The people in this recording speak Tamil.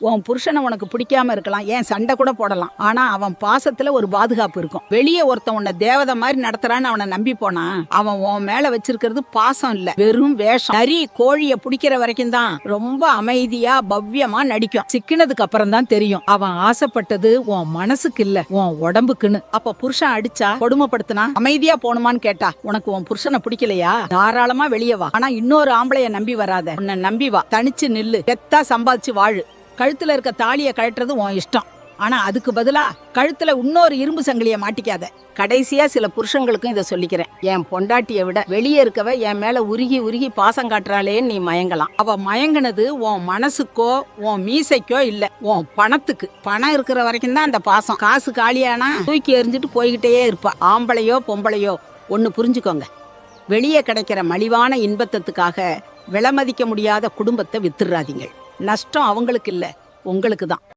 உன் புருஷனை உனக்கு பிடிக்காம இருக்கலாம், ஏன் சண்டை கூட போடலாம். ஆனா அவன் பாசத்துல ஒரு பாதுகாப்பு இருக்கும். வெளியே ஒருத்தன் உன்னை தேவதை மாதிரி நடத்துறான்னு அவனை நம்பி போனா அவன் உன் மேல வச்சிருக்கிறது பாசம் இல்ல, வெறும் வேஷம். நரி கோழிய பிடிக்கிற வரைக்கும் தான் ரொம்ப அமைதியா பவ்யமா நடிக்கும். சிக்கினதுக்கு அப்புறம் தான் தெரியும் அவன் ஆசைப்பட்டது உன் மனசுக்கு இல்ல, உன் உடம்புக்குன்னு. அப்ப புருஷன் அடிச்சா, கொடுமைப்படுத்தினா அமைதியா போணுமான்னு கேட்டா, உனக்கு உன் புருஷனை பிடிக்கலையா, தாராளமா வெளியே வா. ஆனா இன்னொரு ஆம்பளைய நம்பி வராத, உன்னை நம்பி வா. தனிச்சு நில்லு, கெத்தா சம்பாதிச்சு வாழு. கழுத்துல இருக்க தாலியை கழட்டுறது உன் இஷ்டம், ஆனா அதுக்கு பதிலா கழுத்துல இன்னொரு இரும்பு சங்கிலிய மாட்டிக்காத. கடைசியா சில புருஷங்களுக்கும் இதை சொல்லிக்கிறேன், என் பொண்டாட்டியை விட வெளியே இருக்கவ என் மேல உருகி உருகி பாசம் காட்டுறாளேன்னு நீ மயங்கலாம். அவ மயங்கினது உன் மனசுக்கோ உன் மீசைக்கோ இல்ல, உன் பணத்துக்கு. பணம் இருக்கிற வரைக்கும் தான் அந்த பாசம். காசு காலியானா தூக்கி எறிஞ்சிட்டு போய்கிட்டே இருப்பா. ஆம்பளையோ பொம்பளையோ ஒன்னு புரிஞ்சுக்கோங்க, வெளியே கிடைக்கிற மலிவான இன்பத்துக்காக விலை மதிக்க முடியாத குடும்பத்தை வித்துறாதீங்க. நஷ்டம் அவங்களுக்கு இல்ல, உங்களுக்கு தான்.